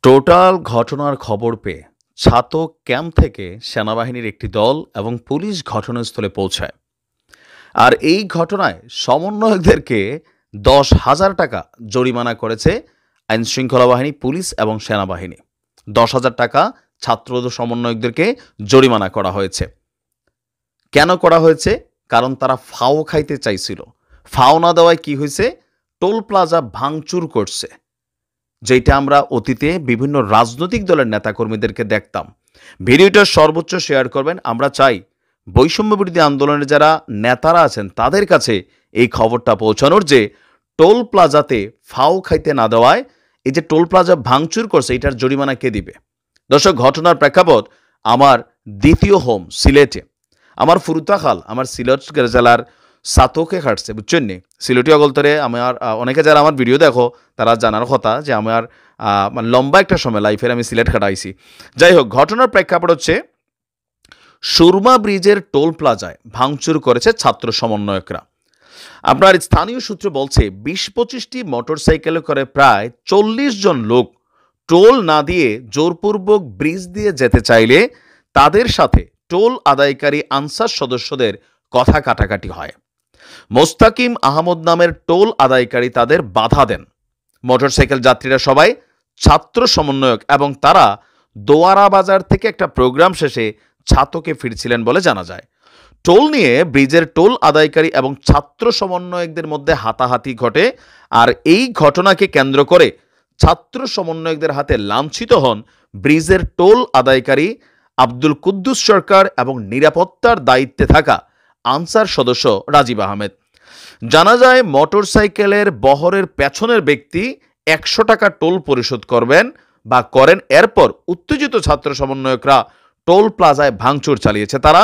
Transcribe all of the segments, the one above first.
Total ঘটনার খবর পেয়ে ছাতক ক্যাম্প থেকে সেনাবাহিনীর একটি দল এবং পুলিশ ঘটনাস্থলে পৌঁছায়। আর এই ঘটনায় সমন্বয়কদেরকে ১০,০০০ টাকা জরিমানা করেছে আইনশৃঙ্খলা বাহিনী, পুলিশ এবং সেনাবাহিনী। ১০,০০০ টাকা ছাত্র সমন্বয়কদেরকে জরিমানা করা হয়েছে। কেন করা হয়েছে? কারণ তারা ফাও খাইতে চাইছিল। ফাও না দেওয়ায় কি হয়েছে? টোল প্লাজা ভাঙচুর করছে, যেটা আমরা অতীতে বিভিন্ন রাজনৈতিক দলের নেতাকর্মীদেরকে দেখতাম। ভিডিওটা সর্বোচ্চ শেয়ার করবেন। আমরা চাই বৈষম্য বিরোধী আন্দোলনের যারা নেতারা আছেন তাদের কাছে এই খবরটা পৌঁছানোর, যে টোল প্লাজাতে ফাও খাইতে না দেওয়ায় এই যে টোল প্লাজা ভাঙচুর করছে, এটার জরিমানা কে দিবে? দর্শক, ঘটনার প্রেক্ষাপট আমার দ্বিতীয় হোম সিলেটে। আমার ফুরুতাখাল আমার সিলেট জেলার সাতকে খাটছে, বুঝছেন নি? সিলেটি অগলতরে আমার অনেকে যারা আমার ভিডিও দেখো তারা জানার কথা যে আমার মানে লম্বা একটা সময় লাইফের আমি সিলেট খাটাইছি। যাই হোক, ঘটনার প্রেক্ষাপট হচ্ছে সুরমা ব্রিজের টোল প্লাজায় ভাঙচুর করেছে ছাত্র সমন্বয়করা। আপনার স্থানীয় সূত্র বলছে ২০-২৫টি মোটরসাইকেলে করে প্রায় ৪০ জন লোক টোল না দিয়ে জোরপূর্বক ব্রিজ দিয়ে যেতে চাইলে তাদের সাথে টোল আদায়কারী আনসার সদস্যদের কথা কাটাকাটি হয়। মোস্তাকিম আহমদ নামের টোল আদায়কারী তাদের বাধা দেন। মোটরসাইকেল যাত্রীরা সবাই ছাত্র সমন্বয়ক এবং তারা দোয়ারা বাজার থেকে একটা প্রোগ্রাম শেষে ছাতকে ফিরছিলেন বলে জানা যায়। টোল নিয়ে ব্রিজের টোল আদায়কারী এবং ছাত্র সমন্বয়কদের মধ্যে হাতাহাতি ঘটে। আর এই ঘটনাকে কেন্দ্র করে ছাত্র সমন্বয়কদের হাতে লাঞ্ছিত হন ব্রিজের টোল আদায়কারী আব্দুল কুদ্দুস সরকার এবং নিরাপত্তার দায়িত্বে থাকা আনসার সদস্য রাজীব আহমেদ। জানা যায় মোটরসাইকেলের বহরের পেছনের ব্যক্তি ১০০ টাকা টোল পরিশোধ করবেন বা করেন। এরপর উত্তেজিত ছাত্র সমন্বয়করা টোল প্লাজায় ভাঙচুর চালিয়েছে। তারা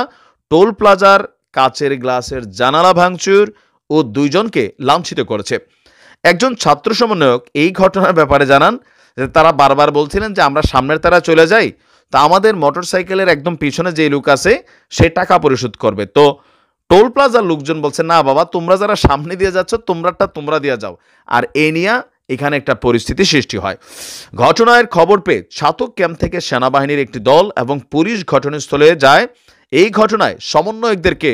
টোল প্লাজার কাচের গ্লাসের জানালা ভাঙচুর ও ২ জনকে লাঞ্ছিত করেছে। একজন ছাত্র সমন্বয়ক এই ঘটনার ব্যাপারে জানান যে তারা বারবার বলছিলেন যে আমরা সামনের তারা চলে যাই, তা আমাদের মোটরসাইকেলের একদম পিছনে যে লোক আছে সে টাকা পরিশোধ করবে। তো টোল প্লাজার লোকজন বলছে, না বাবা, তোমরা যারা সামনে দিয়ে যাচ্ছ তোমরাটা তোমরা দিয়ে যাও। আর এ নিয়ে এখানে একটা পরিস্থিতি সৃষ্টি হয়। ঘটনার খবর পেয়ে ছাতক ক্যাম্প থেকে সেনাবাহিনীর একটি দল এবং পুলিশ ঘটনাস্থলে যায়। এই ঘটনায় সমন্বয়কদেরকে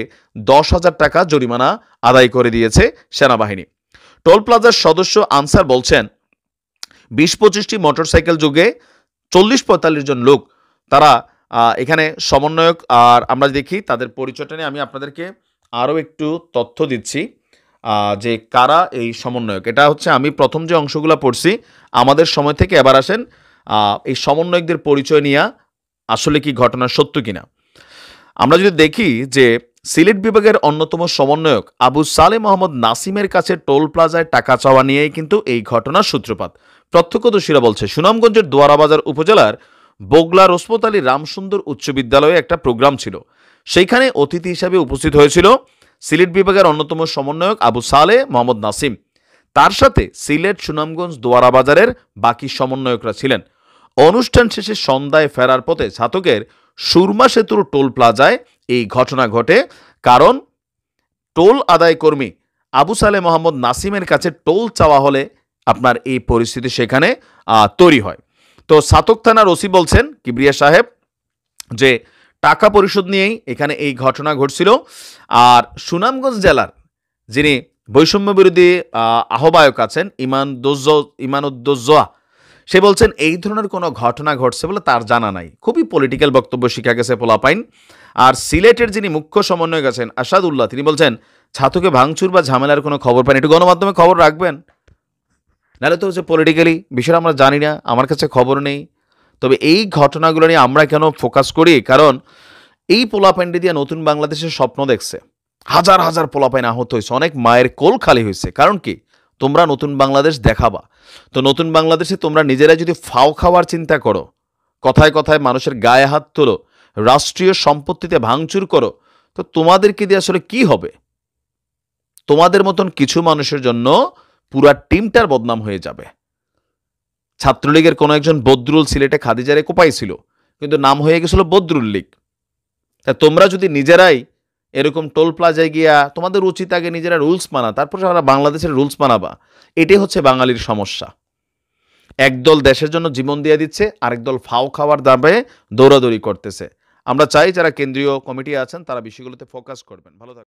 ১০,০০০ টাকা জরিমানা আদায় করে দিয়েছে সেনাবাহিনী। টোল প্লাজার সদস্য আনসার বলছেন ২০-২৫টি মোটরসাইকেল যুগে ৪০-৪৫ জন লোক তারা এখানে সমন্বয়ক। আর আমরা দেখি তাদের পরিচয়টা নিয়ে আমি আপনাদেরকে আরও একটু তথ্য দিচ্ছি যে কারা এই সমন্বয়ক। এটা হচ্ছে আমি প্রথম যে অংশগুলো পড়ছি আমাদের সময় থেকে, এবার আসেন এই সমন্বয়কদের পরিচয় নিয়ে আসলে কি ঘটনা সত্য কিনা। আমরা যদি দেখি যে সিলেট বিভাগের অন্যতম সমন্বয়ক আবু সালে মোহাম্মদ নাসিমের কাছে টোল প্লাজায় টাকা চাওয়া নিয়েই কিন্তু এই ঘটনার সূত্রপাত। প্রত্যক্ষদর্শীরা বলছে সুনামগঞ্জের দোয়ারাবাজার উপজেলার বগলা রসমত আলী রামসুন্দর উচ্চ বিদ্যালয়ে একটা প্রোগ্রাম ছিল। সেইখানে অতিথি হিসাবে উপস্থিত হয়েছিল সিলেট বিভাগের অন্যতম সমন্বয়ক আবু সালে মোহাম্মদ নাসিম। তার সাথে সিলেট, সুনামগঞ্জ, দোয়ারাবাজারের বাকি সমন্বয়করা ছিলেন। অনুষ্ঠান শেষে সন্ধ্যায় ফেরার পথে ছাতকের সুরমা সেতুর টোল প্লাজায় এই ঘটনা ঘটে। কারণ টোল আদায় কর্মী আবু সালে মোহাম্মদ নাসিমের কাছে টোল চাওয়া হলে আপনার এই পরিস্থিতি সেখানে তৈরি হয়। তো ছাতক থানার ওসি বলছেন কিবরিয়া সাহেব যে টাকা পরিশোধ নিয়েই এখানে এই ঘটনা ঘটছিল। আর সুনামগঞ্জ জেলার যিনি বৈষম্য বিরোধী আহ্বায়ক আছেন ইমানুদ্দোজা, সে বলছেন এই ধরনের কোনো ঘটনা ঘটছে বলে তার জানা নাই। খুবই পলিটিক্যাল বক্তব্য শিখা গেছে পোলাপাইন। আর সিলেটের যিনি মুখ্য সমন্বয়ক আছেন আসাদুল্লাহ, তিনি বলছেন ছাতকে ভাঙচুর বা ঝামেলার কোনো খবর পান, একটু গণমাধ্যমে খবর রাখবেন, নাহলে তো হচ্ছে পলিটিক্যালি বিষয়টা আমরা জানি না, আমার কাছে খবর নেই। তবে এই ঘটনাগুলো নিয়ে আমরা কেন ফোকাস করি? কারণ এই পোলাপাইনটি দিয়ে নতুন বাংলাদেশের স্বপ্ন দেখছে, হাজার হাজার পোলাপাইন আহত হয়েছে, অনেক মায়ের কোল খালি হয়েছে। কারণ কি? তোমরা নতুন বাংলাদেশ দেখাবা। তো নতুন বাংলাদেশে তোমরা নিজেরাই যদি ফাও খাওয়ার চিন্তা করো, কথায় কথায় মানুষের গায়ে হাত তোলো, রাষ্ট্রীয় সম্পত্তিতে ভাঙচুর করো, তো তোমাদেরকে দিয়ে আসলে কি হবে? তোমাদের মতন কিছু মানুষের জন্য পুরা টিমটার বদনাম হয়ে যাবে। ছাত্রলীগের কোনো একজন বদরুল সিলেটে খাদিজারে কোপাইছিল, কিন্তু নাম হয়ে গেছিল বদরুল লীগ। তা তোমরা যদি নিজেরাই এরকম টোল প্লাজায় গিয়া, তোমাদের উচিত আগে নিজেরা রুলস মানা, তারপর সারা বাংলাদেশের রুলস মানাবা। এটাই হচ্ছে বাঙালির সমস্যা। একদল দেশের জন্য জীবন দিয়ে দিচ্ছে, আরেক দল ফাও খাওয়ার দামে দৌড়াদৌড়ি করতেছে। আমরা চাই যারা কেন্দ্রীয় কমিটি আছেন তারা বিষয়গুলোতে ফোকাস করবেন। ভালো থাকবেন।